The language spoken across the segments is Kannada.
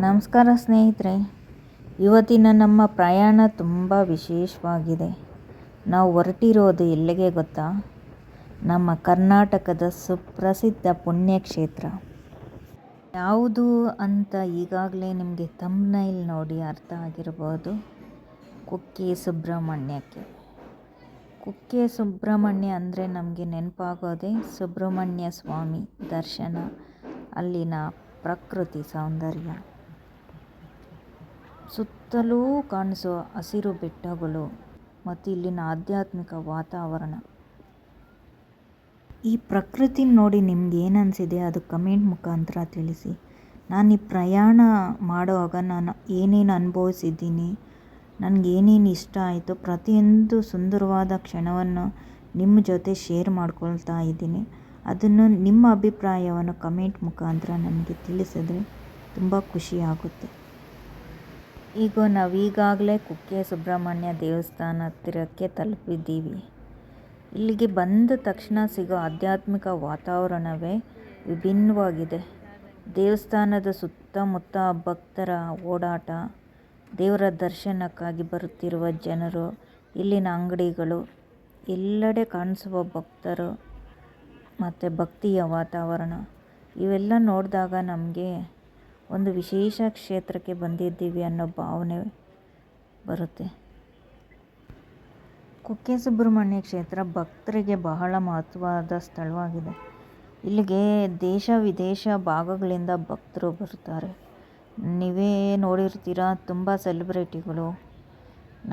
ನಮಸ್ಕಾರ ಸ್ನೇಹಿತರೆ, ಇವತ್ತಿನ ನಮ್ಮ ಪ್ರಯಾಣ ತುಂಬ ವಿಶೇಷವಾಗಿದೆ. ನಾವು ಹೊರಟಿರೋದು ಎಲ್ಲಿಗೆ ಗೊತ್ತಾ? ನಮ್ಮ ಕರ್ನಾಟಕದ ಸುಪ್ರಸಿದ್ಧ ಪುಣ್ಯಕ್ಷೇತ್ರ ಯಾವುದು ಅಂತ ಈಗಾಗಲೇ ನಿಮಗೆ ಥಂಬ್ನೈಲ್ ನೋಡಿ ಅರ್ಥ ಆಗಿರ್ಬೋದು. ಕುಕ್ಕೆ ಸುಬ್ರಹ್ಮಣ್ಯಕ್ಕೆ. ಕುಕ್ಕೆ ಸುಬ್ರಹ್ಮಣ್ಯ ಅಂದರೆ ನಮಗೆ ನೆನಪಾಗೋದೇ ಸುಬ್ರಹ್ಮಣ್ಯ ಸ್ವಾಮಿ ದರ್ಶನ, ಅಲ್ಲಿನ ಪ್ರಕೃತಿ ಸೌಂದರ್ಯ, ಸುತ್ತಲೂ ಕಾಣಿಸೋ ಹಸಿರು ಬೆಟ್ಟಗಳು ಮತ್ತು ಇಲ್ಲಿನ ಆಧ್ಯಾತ್ಮಿಕ ವಾತಾವರಣ. ಈ ಪ್ರಕೃತಿ ನೋಡಿ ನಿಮ್ಗೆ ಏನು ಅನಿಸಿದೆ ಅದು ಕಮೆಂಟ್ ಮುಖಾಂತರ ತಿಳಿಸಿ. ನಾನು ಈ ಪ್ರಯಾಣ ಮಾಡುವಾಗ ನಾನು ಏನೇನು ಅನುಭವಿಸಿದ್ದೀನಿ, ನನಗೇನೇನು ಇಷ್ಟ ಆಯಿತು, ಪ್ರತಿಯೊಂದು ಸುಂದರವಾದ ಕ್ಷಣವನ್ನು ನಿಮ್ಮ ಜೊತೆ ಶೇರ್ ಮಾಡ್ಕೊಳ್ತಾ ಇದ್ದೀನಿ. ಅದನ್ನು ನಿಮ್ಮ ಅಭಿಪ್ರಾಯವನ್ನು ಕಮೆಂಟ್ ಮುಖಾಂತರ ನನಗೆ ತಿಳಿಸಿದ್ರೆ ತುಂಬ ಖುಷಿಯಾಗುತ್ತೆ. ಈಗ ನಾವೀಗಾಗಲೇ ಕುಕ್ಕೆ ಸುಬ್ರಹ್ಮಣ್ಯ ದೇವಸ್ಥಾನ ಹತ್ತಿರಕ್ಕೆ ತಲುಪಿದ್ದೀವಿ. ಇಲ್ಲಿಗೆ ಬಂದ ತಕ್ಷಣ ಸಿಗೋ ಆಧ್ಯಾತ್ಮಿಕ ವಾತಾವರಣವೇ ವಿಭಿನ್ನವಾಗಿದೆ. ದೇವಸ್ಥಾನದ ಸುತ್ತಮುತ್ತ ಭಕ್ತರ ಓಡಾಟ, ದೇವರ ದರ್ಶನಕ್ಕಾಗಿ ಬರುತ್ತಿರುವ ಜನರು, ಇಲ್ಲಿನ ಅಂಗಡಿಗಳು, ಎಲ್ಲೆಡೆ ಕಾಣಿಸುವ ಭಕ್ತರು ಮತ್ತು ಭಕ್ತಿಯ ವಾತಾವರಣ ಇವೆಲ್ಲ ನೋಡಿದಾಗ ನಮಗೆ ಒಂದು ವಿಶೇಷ ಕ್ಷೇತ್ರಕ್ಕೆ ಬಂದಿದ್ದೀವಿ ಅನ್ನೋ ಭಾವನೆ ಬರುತ್ತೆ. ಕುಕ್ಕೆ ಸುಬ್ರಹ್ಮಣ್ಯ ಕ್ಷೇತ್ರ ಭಕ್ತರಿಗೆ ಬಹಳ ಮಹತ್ವದ ಸ್ಥಳವಾಗಿದೆ. ಇಲ್ಲಿಗೆ ದೇಶ ವಿದೇಶ ಭಾಗಗಳಿಂದ ಭಕ್ತರು ಬರ್ತಾರೆ. ನೀವೇ ನೋಡಿರ್ತೀರ, ತುಂಬ ಸೆಲೆಬ್ರಿಟಿಗಳು,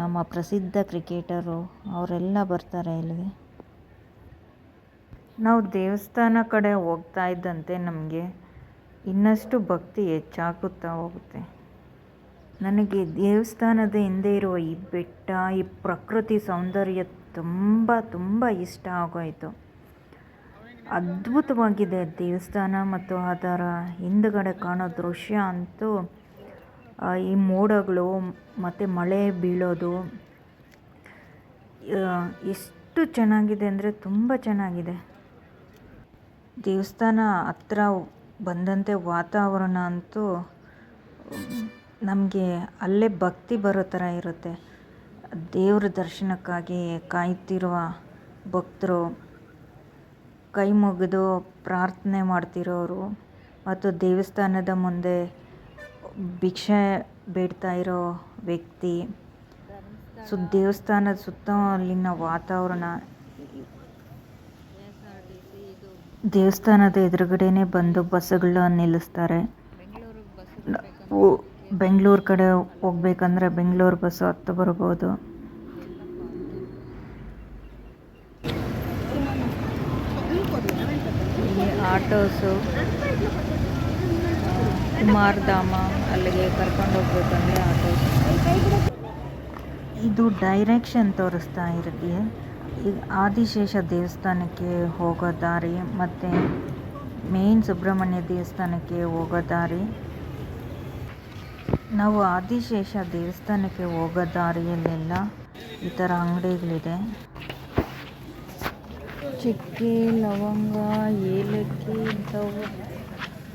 ನಮ್ಮ ಪ್ರಸಿದ್ಧ ಕ್ರಿಕೆಟರು ಅವರೆಲ್ಲ ಬರ್ತಾರೆ ಇಲ್ಲಿಗೆ. ನಾವು ದೇವಸ್ಥಾನ ಕಡೆ ಹೋಗ್ತಾ ಇದ್ದಂತೆ ನಮಗೆ ಇನ್ನಷ್ಟು ಭಕ್ತಿ ಹೆಚ್ಚಾಗುತ್ತಾ ಹೋಗುತ್ತೆ. ನನಗೆ ದೇವಸ್ಥಾನದ ಹಿಂದೆ ಇರುವ ಈ ಬೆಟ್ಟ, ಈ ಪ್ರಕೃತಿ ಸೌಂದರ್ಯ ತುಂಬ ಇಷ್ಟ ಆಗೋಯಿತು. ಅದ್ಭುತವಾಗಿದೆ ದೇವಸ್ಥಾನ ಮತ್ತು ಅದರ ಹಿಂದುಗಡೆ ಕಾಣೋ ದೃಶ್ಯ ಅಂತೂ. ಈ ಮೋಡಗಳು ಮತ್ತು ಮಳೆ ಬೀಳೋದು ಎಷ್ಟು ಚೆನ್ನಾಗಿದೆ ಅಂದರೆ ತುಂಬ ಚೆನ್ನಾಗಿದೆ. ದೇವಸ್ಥಾನ ಹತ್ರ ಬಂದಂತೆ ವಾತಾವರಣ ಅಂತೂ ನಮಗೆ ಅಲ್ಲೇ ಭಕ್ತಿ ಬರೋ ಥರ ಇರುತ್ತೆ. ದೇವರ ದರ್ಶನಕ್ಕಾಗಿ ಕಾಯ್ತಿರುವ ಭಕ್ತರು, ಕೈ ಮುಗಿದು ಪ್ರಾರ್ಥನೆ ಮಾಡ್ತಿರೋರು ಮತ್ತು ದೇವಸ್ಥಾನದ ಮುಂದೆ ಭಿಕ್ಷೆ ಬೇಡ್ತಾ ಇರೋ ವ್ಯಕ್ತಿ, ದೇವಸ್ಥಾನದ ಸುತ್ತಲಿನ ವಾತಾವರಣ, ದೇವಸ್ಥಾನದ ಎದುರುಗಡೆನೇ ಬಂದು ಬಸ್ಸುಗಳನ್ನ ನಿಲ್ಲಿಸ್ತಾರೆ. ಬೆಂಗಳೂರು ಕಡೆ ಹೋಗ್ಬೇಕಂದ್ರೆ ಬೆಂಗಳೂರು ಬಸ್ಸು ಹತ್ತು ಬರ್ಬೋದು. ಇಲ್ಲಿ ಆಟೋಸು, ಕುಮಾರಧಾಮ ಅಲ್ಲಿಗೆ ಕರ್ಕೊಂಡು ಹೋಗ್ಬೇಕಂದ್ರೆ ಆಟೋಸ್. ಇದು ಡೈರೆಕ್ಷನ್ ತೋರಿಸ್ತಾ ಇರುತ್ತೆ. ಈಗ ಆದಿಶೇಷ ದೇವಸ್ಥಾನಕ್ಕೆ ಹೋಗೋ ದಾರಿ ಮತ್ತು ಮೇನ್ ಸುಬ್ರಹ್ಮಣ್ಯ ದೇವಸ್ಥಾನಕ್ಕೆ ಹೋಗೋ ದಾರಿ. ನಾವು ಆದಿಶೇಷ ದೇವಸ್ಥಾನಕ್ಕೆ ಹೋಗೋ ದಾರಿಯಲ್ಲೆಲ್ಲ ಈ ಥರ ಅಂಗಡಿಗಳಿದೆ. ಚಕ್ಕೆ, ಲವಂಗ, ಏಲಕ್ಕಿ ಇಂಥವು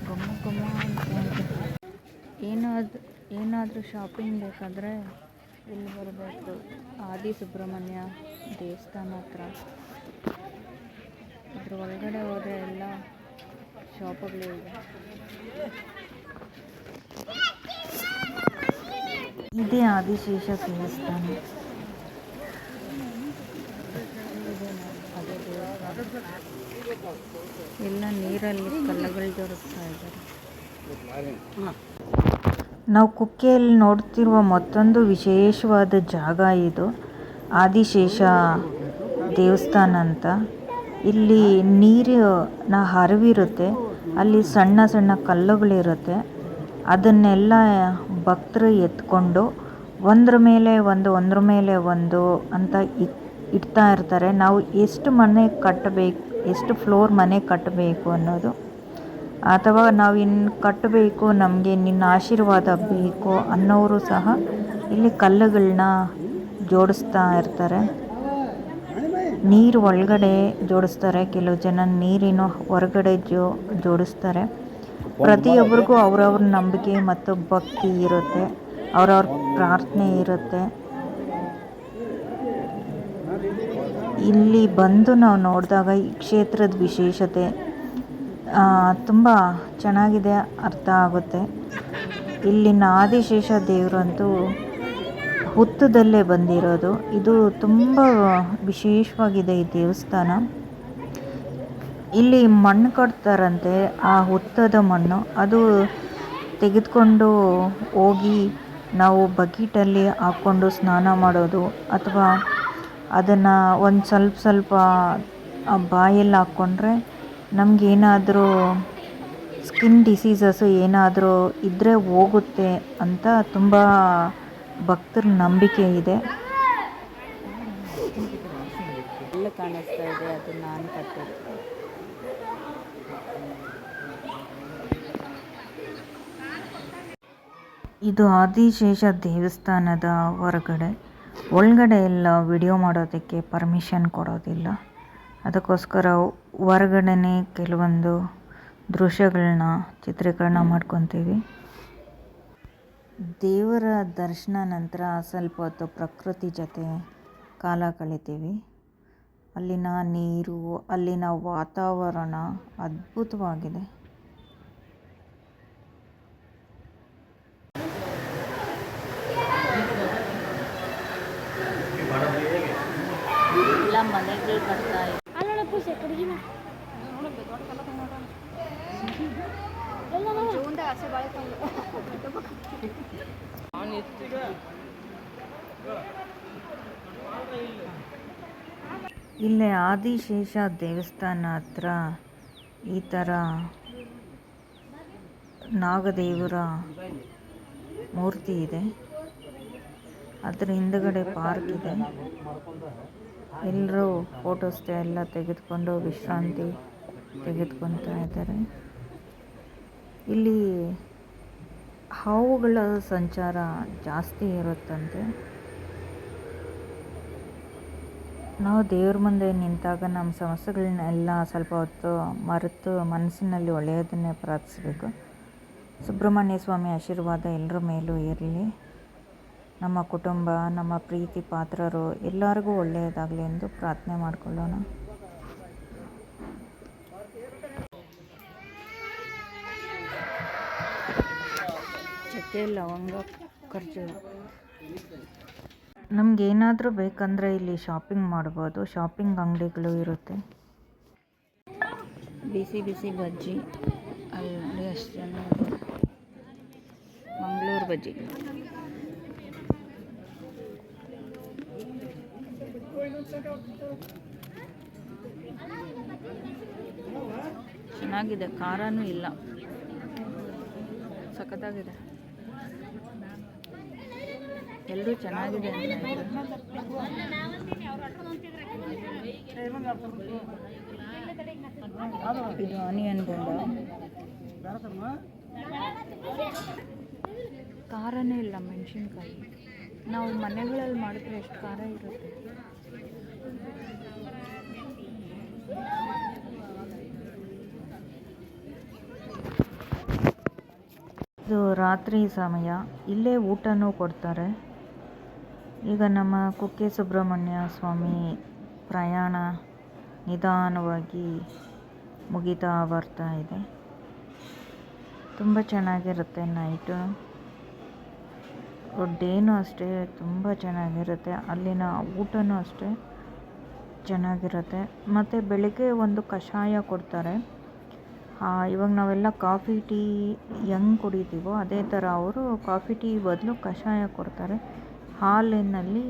ಘಮ ಅಂತ. ಏನಾದರೂ ಶಾಪಿಂಗ್ ಬೇಕಾದರೆ ಇಲ್ಲಿ ಬರಬೇಕು. ಆದಿ ಸುಬ್ರಹ್ಮಣ್ಯ ದೇವಸ್ಥಾನ ಹತ್ರ. ಇದ್ರ ಒಳಗಡೆ ಹೋದರೆ ಎಲ್ಲ ಶಾಪುಗಳಿವೆ. ಇದೇ ಆದಿಶೇಷ ದೇವಸ್ಥಾನ. ಎಲ್ಲ ನೀರಲ್ಲಿ ಕಲ್ಲುಗಳು ಜೋಡಿಸ್ತಾ ಇದ್ದಾರೆ. ನಾವು ಕುಕ್ಕೆಯಲ್ಲಿ ನೋಡ್ತಿರುವ ಮತ್ತೊಂದು ವಿಶೇಷವಾದ ಜಾಗ ಇದು ಆದಿಶೇಷ ದೇವಸ್ಥಾನ ಅಂತ. ಇಲ್ಲಿ ನೀರಿನ ಹರಿವಿರುತ್ತೆ, ಅಲ್ಲಿ ಸಣ್ಣ ಸಣ್ಣ ಕಲ್ಲುಗಳಿರುತ್ತೆ. ಅದನ್ನೆಲ್ಲ ಭಕ್ತರು ಎತ್ಕೊಂಡು ಒಂದ್ರ ಮೇಲೆ ಒಂದು ಅಂತ ಇಡ್ತಾ ಇರ್ತಾರೆ. ನಾವು ಎಷ್ಟು ಮನೆ ಕಟ್ಟಬೇಕು, ಎಷ್ಟು ಫ್ಲೋರ್ ಮನೆ ಕಟ್ಟಬೇಕು ಅನ್ನೋದು, ಅಥವಾ ನಾವು ಇನ್ನು ಕಟ್ಟಬೇಕು, ನಮಗೆ ನಿನ್ನ ಆಶೀರ್ವಾದ ಬೇಕು ಅನ್ನೋರು ಸಹ ಇಲ್ಲಿ ಕಲ್ಲುಗಳನ್ನ ಜೋಡಿಸ್ತಾ ಇರ್ತಾರೆ. ನೀರು ಒಳಗಡೆ ಜೋಡಿಸ್ತಾರೆ, ಕೆಲವು ಜನ ನೀರಿನ ಹೊರಗಡೆ ಜೋಡಿಸ್ತಾರೆ. ಪ್ರತಿಯೊಬ್ಬರಿಗೂ ಅವ್ರವ್ರ ನಂಬಿಕೆ ಮತ್ತು ಭಕ್ತಿ ಇರುತ್ತೆ, ಅವ್ರವ್ರ ಪ್ರಾರ್ಥನೆ ಇರುತ್ತೆ. ಇಲ್ಲಿ ಬಂದು ನಾವು ನೋಡಿದಾಗ ಈ ಕ್ಷೇತ್ರದ ವಿಶೇಷತೆ ತುಂಬ ಚೆನ್ನಾಗಿದೆ, ಅರ್ಥ ಆಗುತ್ತೆ. ಇಲ್ಲಿನ ಆದಿಶೇಷ ದೇವರಂತೂ ಹುತ್ತದಲ್ಲೇ ಬಂದಿರೋದು. ಇದು ತುಂಬ ವಿಶೇಷವಾಗಿದೆ ಈ ದೇವಸ್ಥಾನ. ಇಲ್ಲಿ ಮಣ್ಣು ಕಟ್ತಾರಂತೆ, ಆ ಹುತ್ತದ ಮಣ್ಣು ಅದು ತೆಗೆದುಕೊಂಡು ಹೋಗಿ ನಾವು ಬಕೀಟಲ್ಲಿ ಹಾಕ್ಕೊಂಡು ಸ್ನಾನ ಮಾಡೋದು, ಅಥವಾ ಅದನ್ನು ಒಂದು ಸ್ವಲ್ಪ ಬಾಯಲ್ಲಿ ಹಾಕ್ಕೊಂಡ್ರೆ ನಮಗೇನಾದರೂ ಸ್ಕಿನ್ ಡಿಸೀಸಸ್ಸು ಏನಾದರೂ ಇದ್ದರೆ ಹೋಗುತ್ತೆ ಅಂತ ತುಂಬ ಭಕ್ತರ ನಂಬಿಕೆ ಇದೆ. ಎಲ್ಲ ಕಾಣಿಸ್ತಾ ಇದೆ, ಅದು ನಾನು ಕಟ್ಟಿದ್ದು. ಇದು ಆದಿಶೇಷ ದೇವಸ್ಥಾನದ ಹೊರಗಡೆ. ಒಳಗಡೆ ಎಲ್ಲ ವಿಡಿಯೋ ಮಾಡೋದಕ್ಕೆ ಪರ್ಮಿಷನ್ ಕೊಡೋದಿಲ್ಲ, ಅದಕ್ಕೋಸ್ಕರ ಹೊರಗಡೆನೇ ಕೆಲವೊಂದು ದೃಶ್ಯಗಳನ್ನ ಚಿತ್ರೀಕರಣ ಮಾಡ್ಕೊತೀವಿ. ದೇವರ ದರ್ಶನ ನಂತರ ಸ್ವಲ್ಪ ಹೊತ್ತು ಪ್ರಕೃತಿ ಜೊತೆ ಕಾಲ ಕಳಿತೀವಿ. ಅಲ್ಲಿನ ನೀರು, ಅಲ್ಲಿನ ವಾತಾವರಣ ಅದ್ಭುತವಾಗಿದೆ. ಎಲ್ಲ ಮನೆಗಳು ಕಟ್ತಾ ಇದೆ. ಇಲ್ಲೇ ಆದಿಶೇಷ ದೇವಸ್ಥಾನ ಹತ್ರ ಈ ಥರ ನಾಗದೇವರ ಮೂರ್ತಿ ಇದೆ. ಅದರ ಹಿಂದುಗಡೆ ಪಾರ್ಕ್ ಇದೆ. ಎಲ್ಲರೂ ಫೋಟೋಸ್ ಎಲ್ಲ ತೆಗೆದುಕೊಂಡು ವಿಶ್ರಾಂತಿ ತೆಗೆದುಕೊತಾ ಇದ್ದಾರೆ. ಇಲ್ಲಿ ಹಾವುಗಳ ಸಂಚಾರ ಜಾಸ್ತಿ ಇರುತ್ತಂತೆ. ನಾವು ದೇವ್ರ ಮುಂದೆ ನಿಂತಾಗ ನಮ್ಮ ಸಮಸ್ಯೆಗಳನ್ನೆಲ್ಲ ಸ್ವಲ್ಪ ಹೊತ್ತು ಮರೆತು ಮನಸ್ಸಿನಲ್ಲಿ ಒಳ್ಳೆಯದನ್ನೇ ಪ್ರಾರ್ಥಿಸಬೇಕು. ಸುಬ್ರಹ್ಮಣ್ಯ ಸ್ವಾಮಿ ಆಶೀರ್ವಾದ ಎಲ್ಲರ ಮೇಲೂ ಇರಲಿ. ನಮ್ಮ ಕುಟುಂಬ, ನಮ್ಮ ಪ್ರೀತಿ ಪಾತ್ರರು ಎಲ್ಲರಿಗೂ ಒಳ್ಳೆಯದಾಗಲಿ ಎಂದು ಪ್ರಾರ್ಥನೆ ಮಾಡಿಕೊಳ್ಳೋಣ. ಚಕ್ಕೆ, ಲವಂಗ, ಖರ್ಜೂರ. ನಮಗೇನಾದರೂ ಬೇಕಂದರೆ ಇಲ್ಲಿ ಶಾಪಿಂಗ್ ಮಾಡ್ಬೋದು. ಶಾಪಿಂಗ್ ಅಂಗಡಿಗಳು ಇರುತ್ತೆ. ಬಿಸಿ ಬಿಸಿ ಬಜ್ಜಿ, ಅಲ್ಲಿ ಅಷ್ಟೇ ಮಂಗಳೂರು ಬಜ್ಜಿ. ಚೆನ್ನಾಗಿದೆ, ಖಾರನೂ ಇಲ್ಲ, ಸಖತ್ತಾಗಿದೆ. ಎಲ್ಲರೂ ಚೆನ್ನಾಗಿದೆ ಅಂತ ಇದು ಆನಿಯನ್ ಬೋಂಡ. ಖಾರನೇ ಇಲ್ಲ, ಮೆಣಸಿನ್ಕಾಯಿ. ನಾವು ಮನೆಗಳಲ್ಲಿ ಮಾಡಿದ್ರೆ ಎಷ್ಟು ಖಾರ ಇರುತ್ತೆ. ಇದು ರಾತ್ರಿ ಸಮಯ. ಇಲ್ಲೇ ಊಟನೂ ಕೊಡ್ತಾರೆ. ಈಗ ನಮ್ಮ ಕುಕ್ಕೆ ಸುಬ್ರಹ್ಮಣ್ಯ ಸ್ವಾಮಿ ಪ್ರಯಾಣ ನಿಧಾನವಾಗಿ ಮುಗಿತಾ ಬರ್ತಾ ಇದೆ. ತುಂಬ ಚೆನ್ನಾಗಿರುತ್ತೆ. ನೈಟು ಡೇನೂ ಅಷ್ಟೇ ತುಂಬ ಚೆನ್ನಾಗಿರುತ್ತೆ. ಅಲ್ಲಿನ ಊಟನೂ ಅಷ್ಟೇ ಚೆನ್ನಾಗಿರುತ್ತೆ. ಮತ್ತು ಬೆಳಗ್ಗೆ ಒಂದು ಕಷಾಯ ಕೊಡ್ತಾರೆ. ಇವಾಗ ನಾವೆಲ್ಲ ಕಾಫಿ ಟೀ ಹೆಂಗೆ ಕುಡಿತೀವೋ ಅದೇ ಥರ ಅವರು ಕಾಫಿ ಟೀ ಬದಲು ಕಷಾಯ ಕೊಡ್ತಾರೆ. ಹಾಲಿನಲ್ಲಿ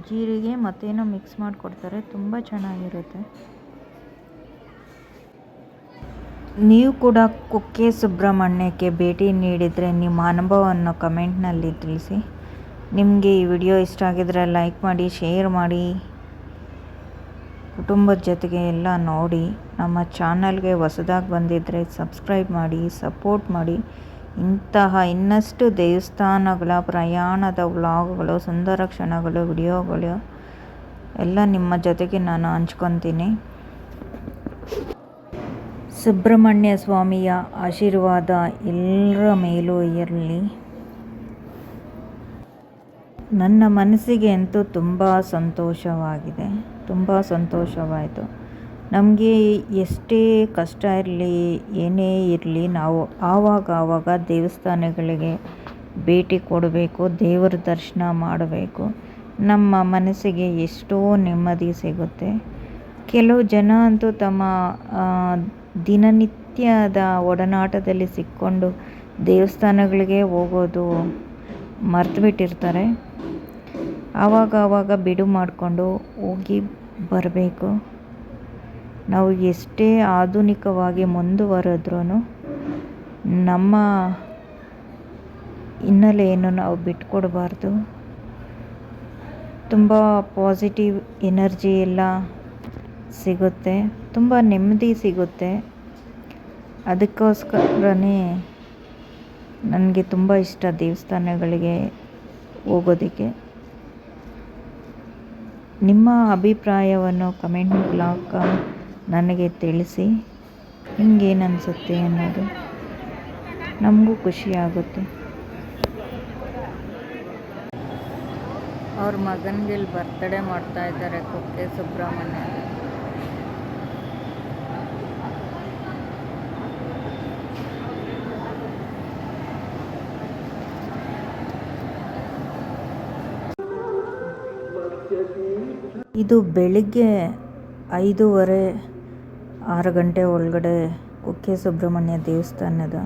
ಜೀರಿಗೆ ಮತ್ತೇನೋ ಮಿಕ್ಸ್ ಮಾಡಿಕೊಡ್ತಾರೆ. ತುಂಬ ಚೆನ್ನಾಗಿರುತ್ತೆ. ನೀವು ಕೂಡ ಕುಕ್ಕೆ ಸುಬ್ರಹ್ಮಣ್ಯಕ್ಕೆ ಭೇಟಿ ನೀಡಿದರೆ ನಿಮ್ಮ ಅನುಭವವನ್ನು ಕಮೆಂಟ್ನಲ್ಲಿ ತಿಳಿಸಿ. ನಿಮಗೆ ಈ ವಿಡಿಯೋ ಇಷ್ಟ ಆಗಿದರೆ ಲೈಕ್ ಮಾಡಿ, ಶೇರ್ ಮಾಡಿ, ಕುಟುಂಬದ ಜೊತೆಗೆ ಎಲ್ಲ ನೋಡಿ. ನಮ್ಮ ಚಾನಲ್ಗೆ ಹೊಸದಾಗಿ ಬಂದಿದ್ದರೆ ಸಬ್ಸ್ಕ್ರೈಬ್ ಮಾಡಿ, ಸಪೋರ್ಟ್ ಮಾಡಿ. ಇಂತಹ ಇನ್ನಷ್ಟು ದೇವಸ್ಥಾನಗಳ ಪ್ರಯಾಣದ ವ್ಲಾಗ್ಗಳು, ಸುಂದರ ಕ್ಷಣಗಳು, ವಿಡಿಯೋಗಳು ಎಲ್ಲ ನಿಮ್ಮ ಜೊತೆಗೆ ನಾನು ಹಂಚ್ಕೊತೀನಿ. ಸುಬ್ರಹ್ಮಣ್ಯ ಸ್ವಾಮಿಯ ಆಶೀರ್ವಾದ ಎಲ್ಲರ ಮೇಲೂ ಇರಲಿ. ನನ್ನ ಮನಸ್ಸಿಗೆ ಅಂತೂ ತುಂಬ ಸಂತೋಷವಾಗಿದೆ, ತುಂಬ ಸಂತೋಷವಾಯಿತು. ನಮಗೆ ಎಷ್ಟೇ ಕಷ್ಟ ಇರಲಿ, ಏನೇ ಇರಲಿ, ನಾವು ಆವಾಗ ದೇವಸ್ಥಾನಗಳಿಗೆ ಭೇಟಿ ಕೊಡಬೇಕು, ದೇವರ ದರ್ಶನ ಮಾಡಬೇಕು. ನಮ್ಮ ಮನಸ್ಸಿಗೆ ಎಷ್ಟೋ ನೆಮ್ಮದಿ ಸಿಗುತ್ತೆ. ಕೆಲವು ಜನ ಅಂತೂ ತಮ್ಮ ದಿನನಿತ್ಯದ ಒಡನಾಟದಲ್ಲಿ ಸಿಕ್ಕೊಂಡು ದೇವಸ್ಥಾನಗಳಿಗೆ ಹೋಗೋದು ಮರ್ತುಬಿಟ್ಟಿರ್ತಾರೆ. ಆವಾಗ ಬಿಡು ಮಾಡಿಕೊಂಡು ಹೋಗಿ ಬರಬೇಕು. ನಾವು ಎಷ್ಟೇ ಆಧುನಿಕವಾಗಿ ಮುಂದುವರೆದ್ರೂ ನಮ್ಮ ಹಿನ್ನೆಲೆಯನ್ನು ನಾವು ಬಿಟ್ಕೊಡಬಾರ್ದು. ತುಂಬ ಪಾಸಿಟಿವ್ ಎನರ್ಜಿ ಎಲ್ಲ ಸಿಗುತ್ತೆ, ತುಂಬ ನೆಮ್ಮದಿ ಸಿಗುತ್ತೆ. ಅದಕ್ಕೋಸ್ಕರನೇ ನನಗೆ ತುಂಬ ಇಷ್ಟ ದೇವಸ್ಥಾನಗಳಿಗೆ ಹೋಗೋದಕ್ಕೆ. ನಿಮ್ಮ ಅಭಿಪ್ರಾಯವನ್ನು ಕಮೆಂಟ್ ಮೂಲಕ ನನಗೆ ತಿಳಿಸಿ. ನಿಮಗೇನು ಅನಿಸುತ್ತೆ ಅನ್ನೋದು ನಮಗೂ ಖುಷಿಯಾಗುತ್ತೆ. ಅವ್ರ ಮಗನಿಗೆ ಇಲ್ಲಿ ಬರ್ತ್ಡೇ ಮಾಡ್ತಾ ಇದ್ದಾರೆ ಕುಕ್ಕೆ ಸುಬ್ರಹ್ಮಣ್ಯ. ಇದು ಬೆಳಿಗ್ಗೆ 5:30 6 ಗಂಟೆ ಒಳಗಡೆ ಕುಕ್ಕೆ ಸುಬ್ರಹ್ಮಣ್ಯ ದೇವಸ್ಥಾನದ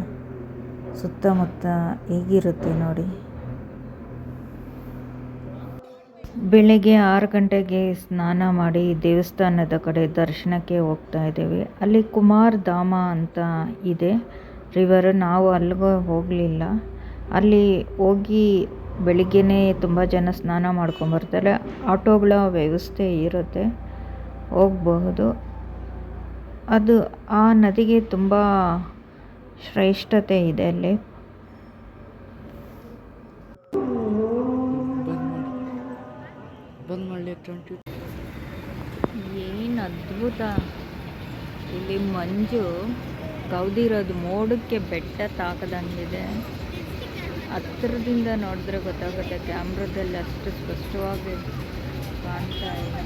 ಸುತ್ತಮುತ್ತ ಹೇಗಿರುತ್ತೆ ನೋಡಿ. ಬೆಳಗ್ಗೆ 6 ಗಂಟೆಗೆ ಸ್ನಾನ ಮಾಡಿ ದೇವಸ್ಥಾನದ ಕಡೆ ದರ್ಶನಕ್ಕೆ ಹೋಗ್ತಾ ಇದ್ದೇವೆ. ಅಲ್ಲಿ ಕುಮಾರ್ ಧಾಮ ಅಂತ ಇದೆ ರಿವರ್. ನಾವು ಅಲ್ಲಿಗೂ ಹೋಗಲಿಲ್ಲ. ಅಲ್ಲಿ ಹೋಗಿ ಬೆಳಿಗ್ಗೆನೇ ತುಂಬ ಜನ ಸ್ನಾನ ಮಾಡ್ಕೊಂಬರ್ತಾರೆ. ಆಟೋಗಳ ವ್ಯವಸ್ಥೆ ಇರುತ್ತೆ, ಹೋಗಬಹುದು. ಅದು ಆ ನದಿಗೆ ತುಂಬ ಶ್ರೇಷ್ಠತೆ ಇದೆ ಅಲ್ಲಿ. ಏನು ಅದ್ಭುತ! ಇಲ್ಲಿ ಮಂಜು ಕವಿದಿರೋದು ಮೋಡಕ್ಕೆ ಬೆಟ್ಟ ತಾಕದಂಗಿದೆ. ಹತ್ತಿರದಿಂದ ನೋಡಿದ್ರೆ ಗೊತ್ತಾಗುತ್ತೆ, ಕ್ಯಾಮ್ರಾದಲ್ಲಿ ಅಷ್ಟು ಸ್ಪಷ್ಟವಾಗಿ ಕಾಣ್ತಾ ಇದೆ.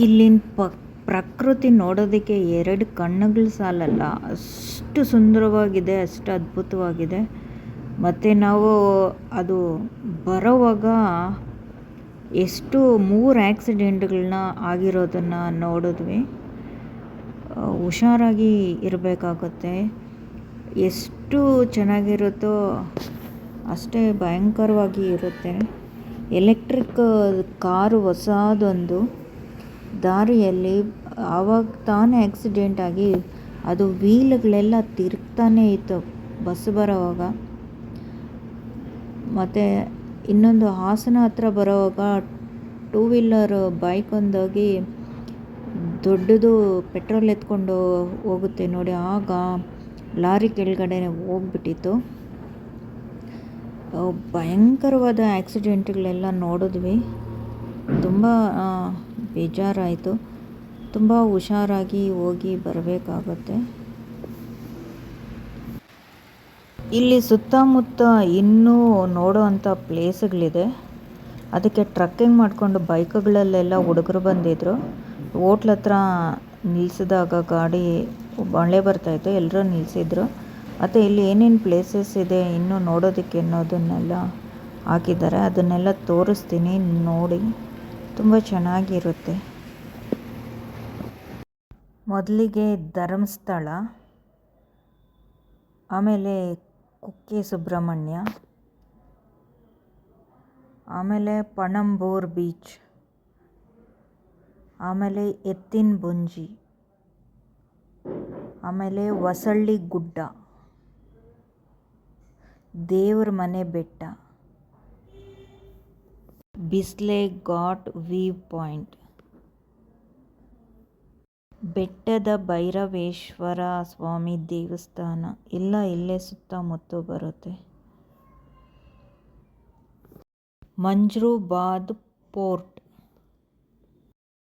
ಇಲ್ಲಿನ ಪ್ರಕೃತಿ ನೋಡೋದಕ್ಕೆ 2 ಕಣ್ಣುಗಳು ಸಾಲಲ್ಲ, ಅಷ್ಟು ಸುಂದರವಾಗಿದೆ, ಅಷ್ಟು ಅದ್ಭುತವಾಗಿದೆ. ಮತ್ತು ನಾವು ಅದು ಬರೋವಾಗ ಎಷ್ಟು 3 ಆಕ್ಸಿಡೆಂಟ್ಗಳನ್ನ ಆಗಿರೋದನ್ನು ನೋಡಿದ್ವಿ. ಹುಷಾರಾಗಿ ಇರಬೇಕಾಗುತ್ತೆ. ಎಷ್ಟು ಚೆನ್ನಾಗಿರುತ್ತೋ ಅಷ್ಟೇ ಭಯಂಕರವಾಗಿ ಇರುತ್ತೆ. ಎಲೆಕ್ಟ್ರಿಕ್ ಕಾರು ಹೊಸದೊಂದು ದಾರಿಯಲ್ಲಿ ಆವಾಗ ತಾನೇ ಆಕ್ಸಿಡೆಂಟ್ ಆಗಿ ಅದು ವೀಲ್ಗಳೆಲ್ಲ ತಿರುಗ್ತಾನೇ ಇತ್ತು ಬಸ್ ಬರೋವಾಗ. ಮತ್ತು ಇನ್ನೊಂದು ಹಾಸನ ಹತ್ರ ಬರೋವಾಗ 2 ವೀಲರ್ ಬೈಕ್ ಒಂದೋಗಿ ದೊಡ್ಡದು ಪೆಟ್ರೋಲ್ ಎತ್ಕೊಂಡು ಹೋಗುತ್ತೆ ನೋಡಿ, ಆಗ ಲಾರಿ ಕೆಳಗಡೆ ಹೋಗ್ಬಿಟ್ಟಿತ್ತು. ಭಯಂಕರವಾದ ಆಕ್ಸಿಡೆಂಟ್ಗಳೆಲ್ಲ ನೋಡಿದ್ವಿ. ತುಂಬ ಬೇಜಾರಾಯಿತು. ತುಂಬ ಹುಷಾರಾಗಿ ಹೋಗಿ ಬರಬೇಕಾಗುತ್ತೆ. ಇಲ್ಲಿ ಸುತ್ತಮುತ್ತ ಇನ್ನೂ ನೋಡೋ ಅಂಥ ಪ್ಲೇಸ್ಗಳಿದೆ. ಅದಕ್ಕೆ ಟ್ರಕ್ಕಿಂಗ್ ಮಾಡಿಕೊಂಡು ಬೈಕ್ಗಳಲ್ಲೆಲ್ಲ ಹುಡುಗರು ಬಂದಿದ್ದರು. ಹೋಟ್ಲ್ ಹತ್ರ ನಿಲ್ಲಿಸಿದಾಗ ಗಾಡಿ ಮಳೆ ಬರ್ತಾಯಿತ್ತು, ಎಲ್ಲರೂ ನಿಲ್ಲಿಸಿದ್ರು. ಮತ್ತು ಇಲ್ಲಿ ಏನೇನು ಪ್ಲೇಸಸ್ ಇದೆ ಇನ್ನೂ ನೋಡೋದಕ್ಕೆ ಅನ್ನೋದನ್ನೆಲ್ಲ ಹಾಕಿದ್ದಾರೆ. ಅದನ್ನೆಲ್ಲ ತೋರಿಸ್ತೀನಿ, ನೋಡಿ. ತುಂಬ ಚೆನ್ನಾಗಿರುತ್ತೆ. ಮೊದಲಿಗೆ ಧರ್ಮಸ್ಥಳ, ಆಮೇಲೆ ಕುಕ್ಕೆ ಸುಬ್ರಹ್ಮಣ್ಯ, ಆಮೇಲೆ ಪಣಂಬೂರ್ ಬೀಚ್, ಆಮೇಲೆ ಎತ್ತಿನ ಬುಂಜಿ, ಆಮೇಲೆ ಹೊಸಳ್ಳಿ ಗುಡ್ಡ, ದೇವ್ರ ಮನೆ ಬೆಟ್ಟ, ಬಿಸ್ಲೆ ಘಾಟ್ ವ್ಯೂ ಪಾಯಿಂಟ್, ಬೆಟ್ಟದ ಭೈರವೇಶ್ವರ ಸ್ವಾಮಿ ದೇವಸ್ಥಾನ ಎಲ್ಲ ಇಲ್ಲೇ ಸುತ್ತಮುತ್ತ ಬರುತ್ತೆ. ಮಂಜ್ರೂಬಾದ್ ಪೋರ್ಟ್